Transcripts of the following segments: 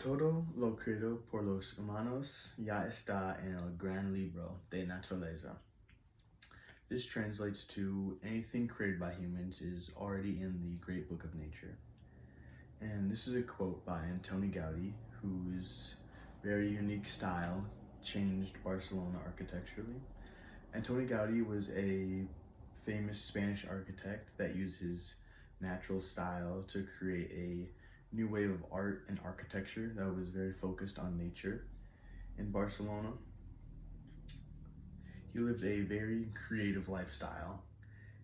Todo lo creado por los humanos ya está en el gran libro de naturaleza. This translates to anything created by humans is already in the great book of nature. And this is a quote by Antoni Gaudi, whose very unique style changed Barcelona architecturally. Antoni Gaudi was a famous Spanish architect that used his natural style to create a new wave of art and architecture that was very focused on nature in Barcelona. He lived a very creative lifestyle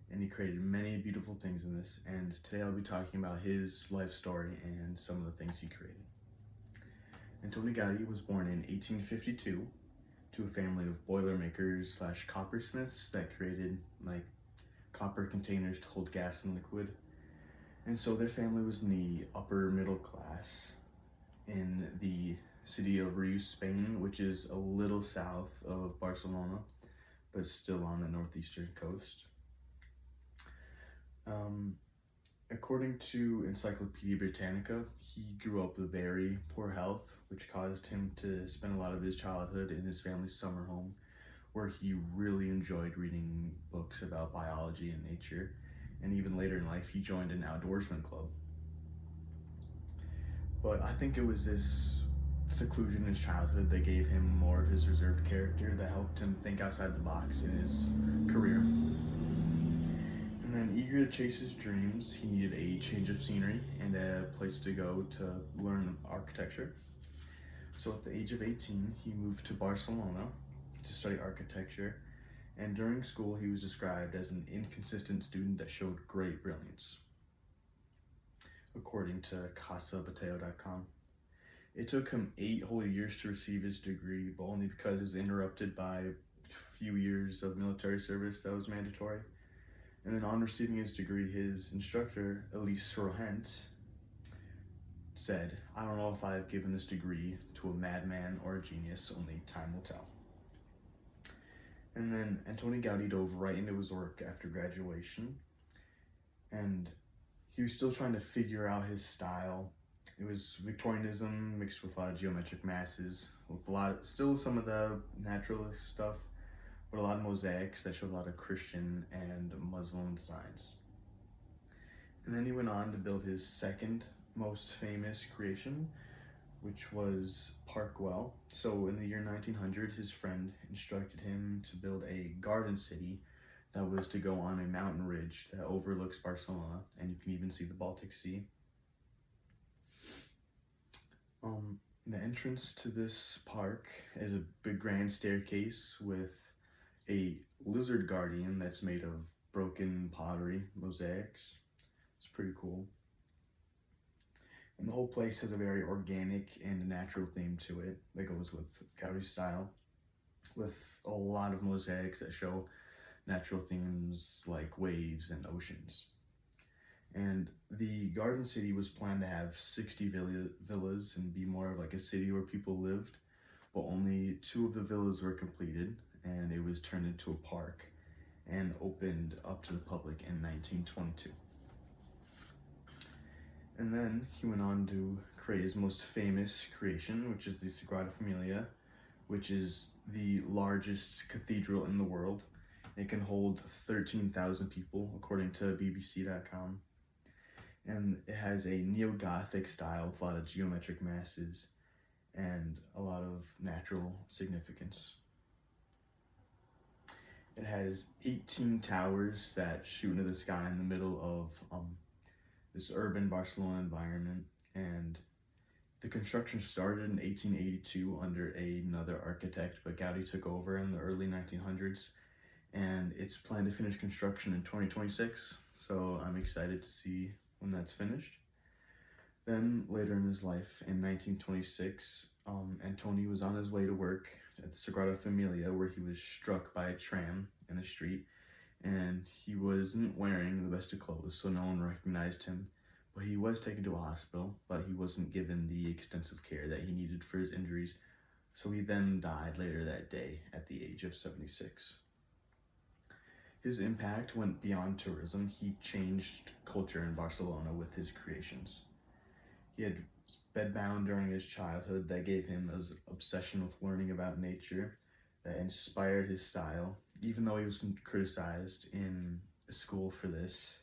and he created many beautiful things in this. And today I'll be talking about his life story and some of the things he created. Antoni Gaudi was born in 1852 to a family of boilermakers slash coppersmiths that created like copper containers to hold gas and liquid. And so their family was in the upper middle class in the city of Reus, Spain, which is a little south of Barcelona, but still on the northeastern coast. According to Encyclopedia Britannica, he grew up with very poor health, which caused him to spend a lot of his childhood in his family's summer home, where he really enjoyed reading books about biology and nature. And even later in life, he joined an outdoorsman club. But I think it was this seclusion in his childhood that gave him more of his reserved character that helped him think outside the box in his career. And then, eager to chase his dreams, he needed a change of scenery and a place to go to learn architecture. So at the age of 18, he moved to Barcelona to study architecture, and during school he was described as an inconsistent student that showed great brilliance, according to casabateo.com. It took him 8 whole years to receive his degree, but only because it was interrupted by a few years of military service that was mandatory. And then on receiving his degree, his instructor, Elise Sorrent, said, "I don't know if I have given this degree to a madman or a genius, only time will tell." And then Antoni Gaudi dove right into his work after graduation, and he was still trying to figure out his style. It was Victorianism mixed with a lot of geometric masses, with still some of the naturalist stuff, but a lot of mosaics that showed a lot of Christian and Muslim designs. And then he went on to build his second most famous creation, which was Parkwell. So in the year 1900, his friend instructed him to build a garden city that was to go on a mountain ridge that overlooks Barcelona, and you can even see the Baltic Sea. The entrance to this park is a big grand staircase with a lizard guardian that's made of broken pottery mosaics. It's pretty cool. And the whole place has a very organic and natural theme to it that goes with Gaudi's style, with a lot of mosaics that show natural themes like waves and oceans. And the garden city was planned to have 60 villas and be more of like a city where people lived, but only 2 of the villas were completed, and it was turned into a park and opened up to the public in 1922. And then he went on to create his most famous creation, which is the Sagrada Familia, which is the largest cathedral in the world. It can hold 13,000 people, according to BBC.com. And it has a neo-Gothic style with a lot of geometric masses and a lot of natural significance. It has 18 towers that shoot into the sky in the middle of this urban Barcelona environment, and the construction started in 1882 under another architect, but Gaudi took over in the early 1900s, and it's planned to finish construction in 2026, so I'm excited to see when that's finished. Then later in his life, in 1926, Antoni was on his way to work at the Sagrada Familia, where he was struck by a tram in the street, and he wasn't wearing the best of clothes, so no one recognized him. But he was taken to a hospital, but he wasn't given the extensive care that he needed for his injuries, so he then died later that day at the age of 76. His impact went beyond tourism. He changed culture in Barcelona with his creations. He had bedbound during his childhood that gave him his obsession with learning about nature that inspired his style. Even though he was criticized in school for this,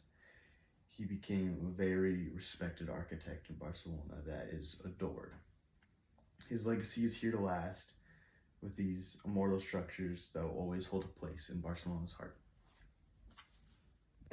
he became a very respected architect in Barcelona that is adored. His legacy is here to last with these immortal structures that will always hold a place in Barcelona's heart.